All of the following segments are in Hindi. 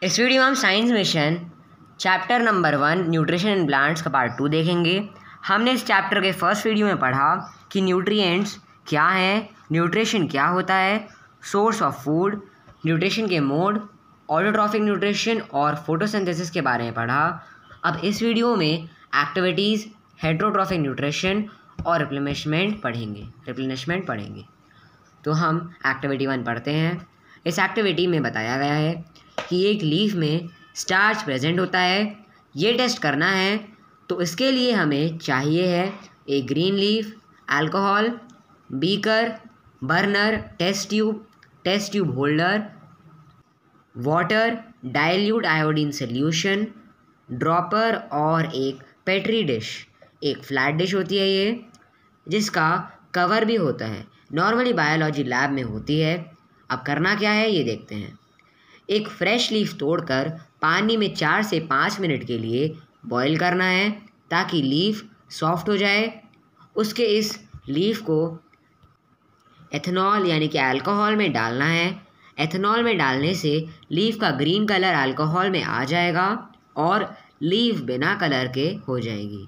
इस वीडियो में हम science mission chapter number 1 nutrition in plants का पार्ट 2 देखेंगे। हमने इस चैप्टर के फर्स्ट वीडियो में पढ़ा कि न्यूट्रिएंट्स क्या हैं, न्यूट्रिशन क्या होता है, सोर्स ऑफ फूड, न्यूट्रिशन के मोड, ऑटोट्रॉफिक न्यूट्रिशन और फोटोसिंथेसिस के बारे में पढ़ा। अब इस वीडियो में एक्टिविटीज़, हेटेरोट्रॉफिक न्यूट्रिशन और रिप्लेनिशमेंट पढ़ेंगे। तो हम एक्टिविटी 1 पढ़ते हैं। इस एक्टिविटी में बताया गया है कि एक लीफ में स्टार्च प्रेजेंट होता है। ये टेस्ट करना है तो इसके लिए हमें चाहिए है एक green leaf, alcohol, beaker, burner, test tube holder, water, dilute iodine solution, dropper और एक पेट्री डिश। एक फ्लैट डिश होती है ये, जिसका कवर भी होता है। नॉर्मली बायोलॉजी लैब में होती है। अब करना क्या है ये देखते हैं। एक फ्रेश लीफ तोड़कर पानी में 4 से 5 मिनट के लिए बॉईल करना है ताकि लीफ सॉफ्ट हो जाए। उसके इस लीफ को एथेनॉल यानी कि अल्कोहल में डालना है। एथेनॉल में डालने से लीफ का ग्रीन कलर अल्कोहल में आ जाएगा और लीफ बिना कलर के हो जाएगी।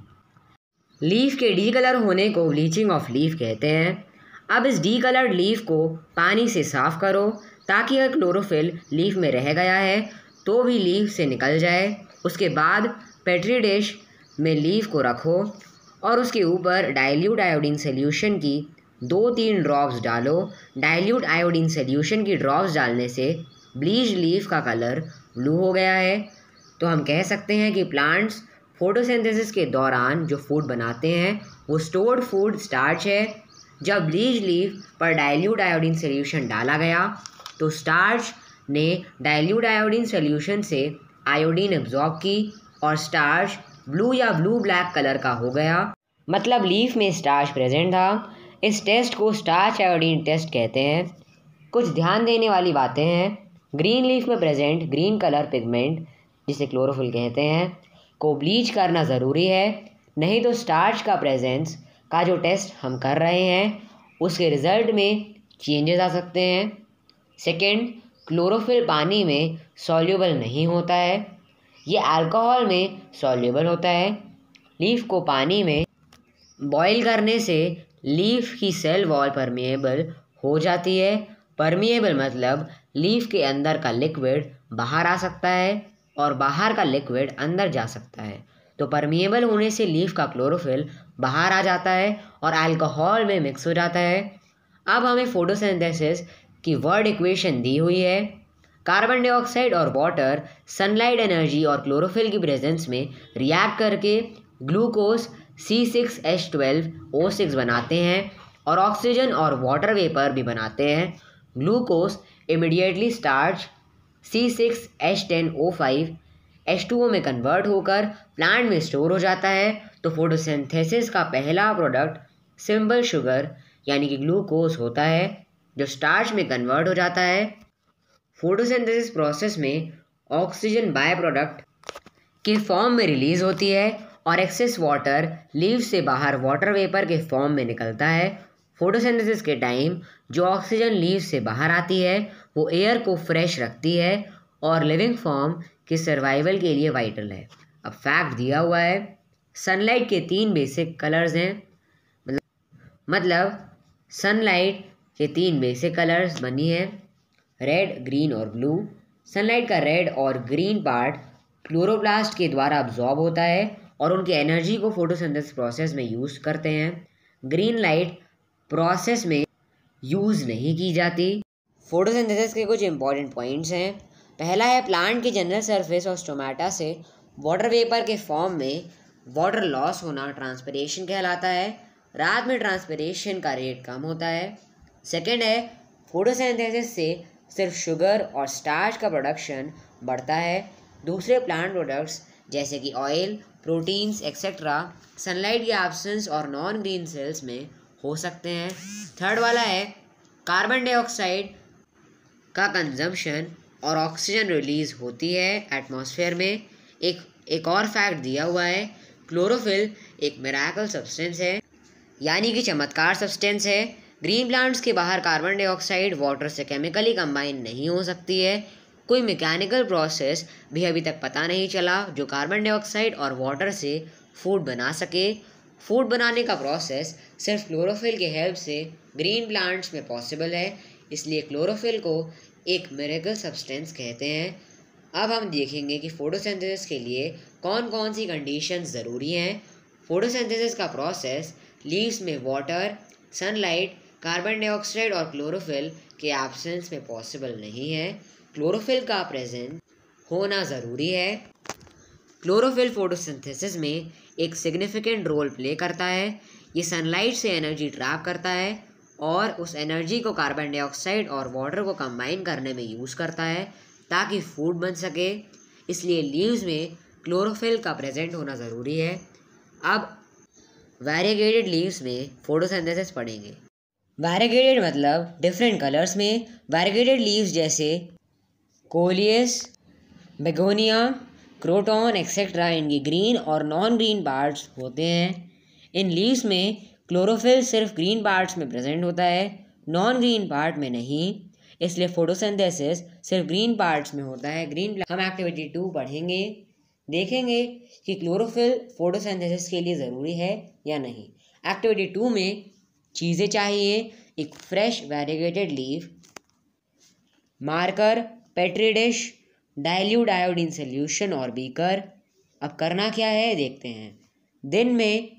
लीफ के डी कलर होने को ब्लीचिंग ऑफ लीफ कहते हैं। अब इस डी कलर्ड लीफ को पानी से साफ़ करो ताकि अगर क्लोरोफिल लीफ में रह गया है तो भी लीफ से निकल जाए। उसके बाद पेट्री डिश में लीफ को रखो और उसके ऊपर डाइल्यूट आयोडीन सॉल्यूशन की 2-3 ड्रॉप्स डालो। डाइल्यूट आयोडीन सॉल्यूशन की ड्रॉप्स डालने से ब्लीच लीफ का कलर ब्लू हो गया है। तो हम कह सकते हैं कि प्लांट्स फोटोसिंथेसिस के दौरान जो फूड बनाते हैं वो स्टोर्ड फूड स्टार्च है। जब ब्लीच लीफ पर डाइल्यूट आयोडीन सॉल्यूशन डाला गया तो स्टार्च ने डाइल्यूट आयोडीन सॉल्यूशन से आयोडीन एब्जॉर्ब की और स्टार्च ब्लू या ब्लू ब्लैक कलर का हो गया, मतलब लीफ में स्टार्च प्रेजेंट था। इस टेस्ट को स्टार्च आयोडीन टेस्ट कहते हैं। कुछ ध्यान देने वाली बातें हैं। ग्रीन लीफ में प्रेजेंट ग्रीन कलर पिगमेंट, जिसे क्लोरोफिल कहते हैं, को ब्लीच करना ज़रूरी है, नहीं तो स्टार्च का प्रेजेंस का जो टेस्ट हम कर रहे हैं उसके रिज़ल्ट में चेंजेस आ सकते हैं। सेकेंड, क्लोरोफिल पानी में सॉल्यूबल नहीं होता है, ये अल्कोहल में सॉल्यूबल होता है। लीफ को पानी में बॉईल करने से लीफ की सेल वॉल परमिएबल हो जाती है। परमिएबल मतलब लीफ के अंदर का लिक्विड बाहर आ सकता है और बाहर का लिक्विड अंदर जा सकता है। तो परमिएबल होने से लीफ का क्लोरोफिल बाहर आ जाता है और अल्कोहल में मिक्स हो जाता है। अब हमें फोटोसिंथेसिस की वर्ड इक्वेशन दी हुई है। कार्बन डाइऑक्साइड और वाटर सनलाइट एनर्जी और क्लोरोफिल की प्रेजेंस में रिएक्ट करके ग्लूकोज C6H12O6 बनाते हैं और ऑक्सीजन और वाटर वेपर भी बनाते हैं। Glucose immediately starch C6H10O5 H2O में कन्वर्ट होकर प्लांट में स्टोर हो जाता है। तो फोटोसिंथेसिस का पहला प्रोडक्ट सिंपल शुगर यानी कि ग्लूकोज होता है जो स्टार्च में कन्वर्ट हो जाता है। फोटोसिंथेसिस प्रोसेस में ऑक्सीजन बाय प्रोडक्ट के फॉर्म में रिलीज होती है और एक्सेस वाटर लीव से बाहर वाटर वेपर के फॉर्म में निकलता है। फोटोसिंथेसिस के टाइम जो ऑक्सीजन लीव से बाहर आती है वो एयर को फ्रेश रखती है और लिविंग फॉर्म के सर्वाइवल के लिए वाइटल है। अब फैक्ट दिया हुआ है, सनलाइट के 3 बेसिक कलर्स हैं, मतलब सनलाइट के 3 बेसिक कलर्स बनी है, रेड, ग्रीन और ब्लू। सनलाइट का रेड और ग्रीन पार्ट क्लोरोप्लास्ट के द्वारा अब्जॉर्ब होता है और उनकी एनर्जी को फोटोसिंथेसिस प्रोसेस में यूज़ करते हैं। ग्रीन लाइट प्रोसेस में यूज़ नहीं की जाती। फोटोसिंथेसिस के कुछ इंपॉर्टेंट पॉइंट्स हैं। पहला है प्लांट के जनरल सरफेस और स्टोमेटा से वाटर वेपर के फॉर्म में वाटर लॉस होना ट्रांसपिरेशन कहलाता है। रात में ट्रांसपिरेशन का रेट कम होता है। सेकेंड है फोटोसिंथेसिस से सिर्फ शुगर और स्टार्च का प्रोडक्शन बढ़ता है। दूसरे प्लांट प्रोडक्ट्स जैसे कि ऑयल, प्रोटीन्स एक्सेट्रा सनलाइट के एब्सेंस और नॉन ग्रीन सेल्स में हो सकते हैं। थर्ड वाला है कार्बन डाइऑक्साइड का कंजम्पशन और ऑक्सीजन रिलीज होती है एटमॉस्फेयर में। एक और फैक्ट दिया हुआ है, क्लोरोफिल एक मिरेकल सब्सटेंस है, यानी कि चमत्कार सब्सटेंस है। ग्रीन प्लांट्स के बाहर कार्बन डाइऑक्साइड वाटर से केमिकली कंबाइन नहीं हो सकती है। कोई मैकेनिकल प्रोसेस भी अभी तक पता नहीं चला जो कार्बन डाइऑक्साइड और वाटर से फूड बना सके। फूड बनाने का प्रोसेस सिर्फ क्लोरोफिल के हेल्प से ग्रीन प्लांट्स में पॉसिबल है, इसलिए क्लोरोफिल को एक मिरेकल सब्सटेंस कहते हैं। अब हम देखेंगे कि फोटोसिंथेसिस के लिए कौन कौन सी कंडीशंस ज़रूरी हैं। फोटोसिंथेसिस का प्रोसेस लीव्स में वाटर, सनलाइट, कार्बन डाइऑक्साइड और क्लोरोफिल के एब्सेंस में पॉसिबल नहीं है। क्लोरोफिल का प्रेजेंट होना ज़रूरी है। क्लोरोफिल फोटोसिंथेसिस में एक सिग्निफिकेंट रोल प्ले करता है। ये सनलाइट से एनर्जी ट्रैप करता है और उस एनर्जी को कार्बन डाइऑक्साइड और वाटर को कंबाइन करने में यूज़ करता है ताकि फूड बन सके, इसलिए लीव्स में क्लोरोफिल का प्रेजेंट होना ज़रूरी है। अब वैरीगेटेड लीव्स में फोटोसिंथेसिस पढ़ेंगे। वैरीगेटेड मतलब डिफरेंट कलर्स में। वैरीगेटेड लीव्स जैसे कोलियस, बेगोनिया, क्रोटॉन एक्सेट्रा इनकी ग्रीन और नॉन ग्रीन पार्ट्स होते हैं। इन लीव्स में क्लोरोफिल सिर्फ ग्रीन पार्ट्स में प्रेजेंट होता है, नॉन ग्रीन पार्ट में नहीं, इसलिए फोटोसिंथेसिस सिर्फ ग्रीन पार्ट्स में होता है। हम एक्टिविटी 2 पढ़ेंगे, देखेंगे कि क्लोरोफिल फोटोसिंथेसिस के लिए ज़रूरी है या नहीं। एक्टिविटी 2 में चीज़ें चाहिए: एक fresh variegated leaf, marker, petri dish, dilute iodine solution और बीकर। अब करना क्या है देखते हैं। दिन में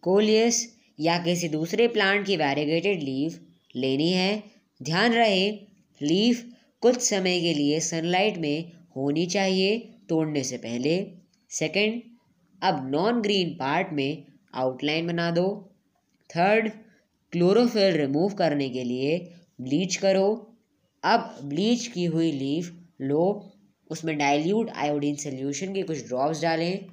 कोलियस या किसी दूसरे प्लांट की वैरीगेटेड लीफ लेनी है। ध्यान रहे लीफ कुछ समय के लिए सनलाइट में होनी चाहिए तोड़ने से पहले। सेकंड, अब नॉन ग्रीन पार्ट में आउटलाइन बना दो। थर्ड, क्लोरोफिल रिमूव करने के लिए ब्लीच करो। अब ब्लीच की हुई लीफ लो, उसमें डाइल्यूट आयोडीन सोल्यूशन के कुछ ड्रॉप्स डालें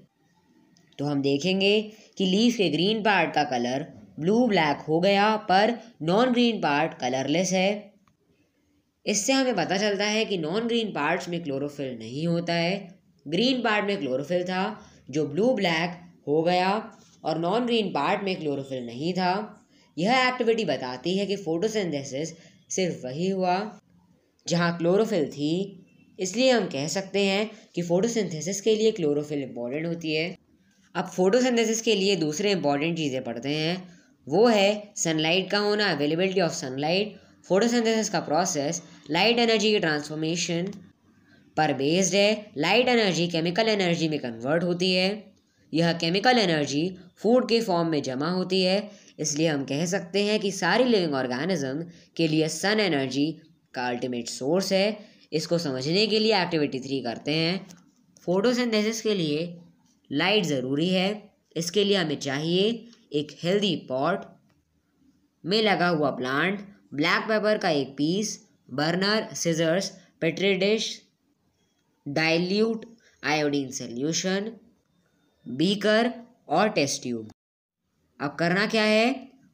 तो हम देखेंगे कि लीफ के ग्रीन पार्ट का कलर ब्लू ब्लैक हो गया पर नॉन ग्रीन पार्ट कलरलेस है। इससे हमें पता चलता है कि नॉन ग्रीन पार्ट्स में क्लोरोफिल नहीं होता है। ग्रीन पार्ट में क्लोरोफिल था जो ब्लू ब्लैक हो गया और नॉन ग्रीन पार्ट में क्लोरोफिल नहीं था। यह एक्टिविटी बताती है कि फोटोसिंथेसिस सिर्फ वही हुआ जहाँ क्लोरोफिल थी, इसलिए हम कह सकते हैं कि फोटोसिंथेसिस के लिए क्लोरोफिल इम्पॉर्टेंट होती है। अब फोटोसिंथेसिस के लिए दूसरे इंपॉर्टेंट चीज़ें पढ़ते हैं, वो है सनलाइट का होना, अवेलेबिलिटी ऑफ सनलाइट। फोटोसिंथेसिस का प्रोसेस लाइट एनर्जी के ट्रांसफॉर्मेशन पर बेस्ड है। लाइट एनर्जी केमिकल एनर्जी में कन्वर्ट होती है। यह केमिकल एनर्जी फूड के फॉर्म में जमा होती है, इसलिए हम कह सकते हैं कि सारी लिविंग ऑर्गेनिज्म के लिए सन एनर्जी का अल्टीमेट सोर्स है। इसको समझने के लिए एक्टिविटी 3 करते हैं। फोटोसिंथेसिस के लिए लाइट ज़रूरी है, इसके लिए हमें चाहिए एक हेल्दी पॉट में लगा हुआ प्लांट, ब्लैक पेपर का एक piece, burner, scissors, petri dish, dilute iodine solution, beaker और टेस्ट ट्यूब। अब करना क्या है,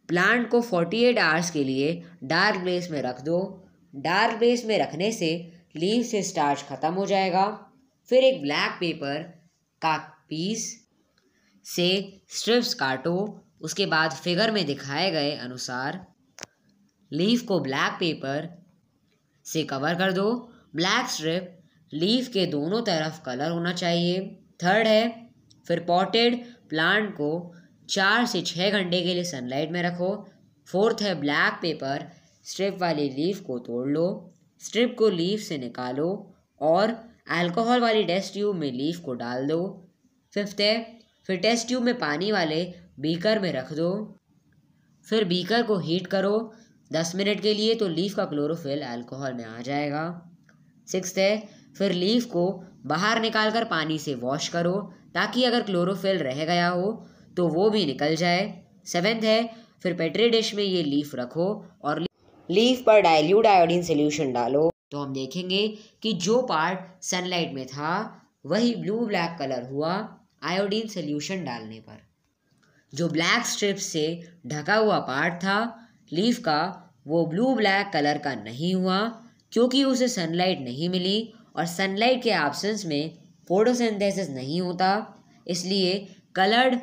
प्लांट को 48 आवर्स के लिए डार्क प्लेस में रख दो। डार्क प्लेस में रखने से लीफ से स्टार्च ख़त्म हो जाएगा। फिर एक ब्लैक पेपर का पीस से स्ट्रिप्स काटो। उसके बाद फिगर में दिखाए गए अनुसार लीफ को ब्लैक पेपर से कवर कर दो। ब्लैक स्ट्रिप लीफ के दोनों तरफ कलर होना चाहिए। थर्ड है, फिर पॉटेड प्लांट को 4 से 6 घंटे के लिए सनलाइट में रखो। फोर्थ है, ब्लैक पेपर स्ट्रिप वाली लीफ को तोड़ लो, स्ट्रिप को लीफ से निकालो और अल्कोहल वाली टेस्ट ट्यूब में लीफ को डाल दो। फिफ्थ है, फिर टेस्ट ट्यूब में पानी वाले बीकर में रख दो। फिर बीकर को हीट करो 10 मिनट के लिए तो लीफ का क्लोरोफिल अल्कोहल में आ जाएगा। सिक्स्थ है, फिर लीफ को बाहर निकालकर पानी से वॉश करो ताकि अगर क्लोरोफिल रह गया हो तो वो भी निकल जाए। सेवेंथ है, फिर पेट्री डिश में ये लीफ रखो और लीफ पर डाइल्यूट आयोडीन सोल्यूशन डालो तो हम देखेंगे कि जो पार्ट सनलाइट में था वही ब्लू ब्लैक कलर हुआ आयोडीन सोल्यूशन डालने पर। जो ब्लैक स्ट्रिप से ढका हुआ पार्ट था लीफ का वो ब्लू ब्लैक कलर का नहीं हुआ क्योंकि उसे सनलाइट नहीं मिली और सनलाइट के एब्सेंस में फोटोसिंथेसिस नहीं होता, इसलिए कलर्ड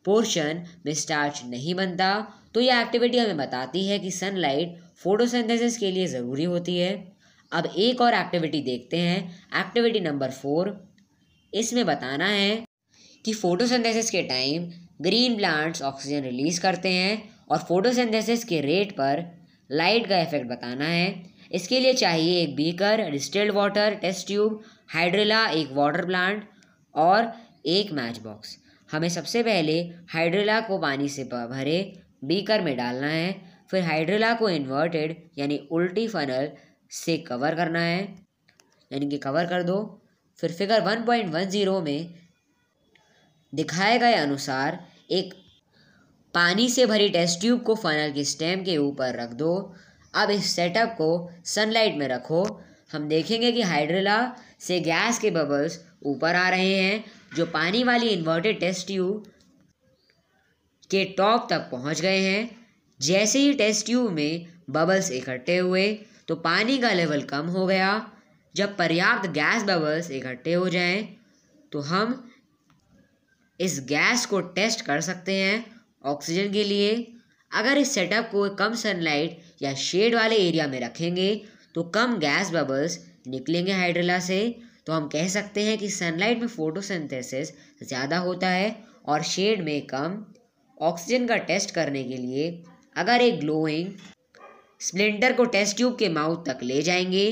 पोर्शन में स्टार्च नहीं बनता। तो यह एक्टिविटी हमें बताती है कि सनलाइट फोटोसिंथेसिस के लिए ज़रूरी होती है। अब एक और एक्टिविटी देखते हैं, एक्टिविटी नंबर 4। इसमें बताना है कि फोटोसिंथेसिस के time green plants oxygen release करते हैं और फोटोसिंथेसिस के रेट पर लाइट का इफेक्ट बताना है। इसके लिए चाहिए एक beaker, distilled water, test tube, hydrilla, एक वाटर प्लांट और एक मैच बॉक्स। हमें सबसे पहले हाइड्रेला को पानी से भरे बीकर में डालना है, फिर हाइड्रेला को इन्वर्टेड यानी उल्टी फनल से कवर करना है, यानी कि कवर कर दो। फिर फिगर 1.10 में दिखाए गए अनुसार एक पानी से भरी टेस्ट ट्यूब को फनल के स्टेम के ऊपर रख दो। अब इस सेटअप को सनलाइट में रखो। हम देखेंगे कि हाइड्रेला से गैस के बबल्स ऊपर आ रहे हैं जो पानी वाली इन्वर्टेड टेस्ट ट्यूब के टॉप तक पहुंच गए हैं। जैसे ही टेस्ट ट्यूब में बबल्स इकट्ठे हुए तो पानी का लेवल कम हो गया। जब पर्याप्त गैस बबल्स इकट्ठे हो जाएं तो हम इस गैस को टेस्ट कर सकते हैं ऑक्सीजन के लिए। अगर इस सेटअप को कम सनलाइट या शेड वाले एरिया में रखेंगे तो कम गैस बबल्स निकलेंगे हाइड्रेला से। तो हम कह सकते हैं कि सनलाइट में फोटोसिंथेसिस ज़्यादा होता है और शेड में कम। ऑक्सीजन का टेस्ट करने के लिए अगर एक ग्लोइंग स्प्लिंटर को टेस्ट ट्यूब के माउथ तक ले जाएंगे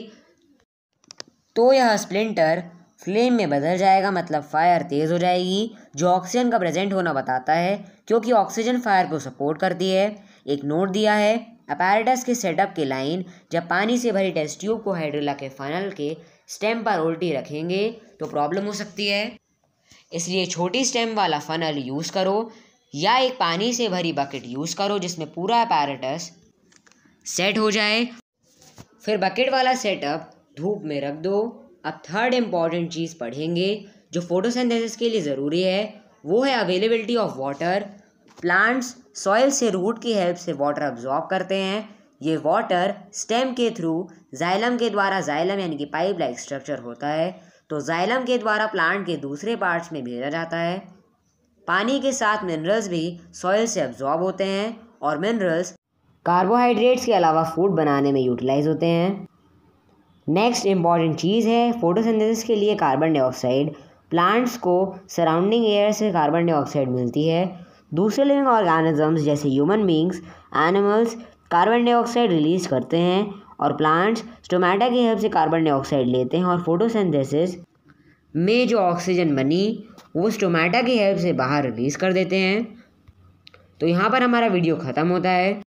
तो यह स्प्लिंटर फ्लेम में बदल जाएगा, मतलब फायर तेज़ हो जाएगी, जो ऑक्सीजन का प्रेजेंट होना बताता है, क्योंकि ऑक्सीजन फायर को सपोर्ट करती है। एक नोट दिया है, अपैरेटस के सेटअप के लाइन जब पानी से भरी टेस्ट ट्यूब को हाइड्रेला के फनल के स्टेम पर उल्टी रखेंगे तो प्रॉब्लम हो सकती है, इसलिए छोटी स्टेम वाला फनल यूज़ करो या एक पानी से भरी बकेट यूज़ करो जिसमें पूरा अपैरेटस सेट हो जाए। फिर बकेट वाला सेटअप धूप में रख दो। अब थर्ड इम्पॉर्टेंट चीज़ पढ़ेंगे जो फोटोसिंथेसिस के लिए ज़रूरी है, वो है availability of water. Plants soil से रूट की हेल्प से वाटर अब्जॉर्ब करते हैं। ये वाटर स्टेम के थ्रू जाइलम के द्वारा, जाइलम यानी कि पाइप लाइक स्ट्रक्चर होता है, तो जाइलम के द्वारा प्लांट के दूसरे पार्ट्स में भेजा जाता है। पानी के साथ मिनरल्स भी सॉइल से अब्जॉर्ब होते हैं और मिनरल्स कार्बोहाइड्रेट्स के अलावा फूड बनाने में यूटिलाइज होते हैं। नेक्स्ट इम्पॉर्टेंट चीज़ है फोटोसिंथेसिस के लिए कार्बन डाइऑक्साइड। प्लांट्स को सराउंडिंग एयर से कार्बन डाइऑक्साइड मिलती है। दूसरे लिविंग ऑर्गेनिजम्स जैसे human beings, animals carbon dioxide release करते हैं और प्लांट्स स्टोमेटा की हेल्प से कार्बन डाइऑक्साइड लेते हैं और फोटोसिंथेसिस में जो ऑक्सीजन बनी वो स्टोमेटा की हेल्प से बाहर रिलीज़ कर देते हैं। तो यहाँ पर हमारा वीडियो ख़त्म होता है।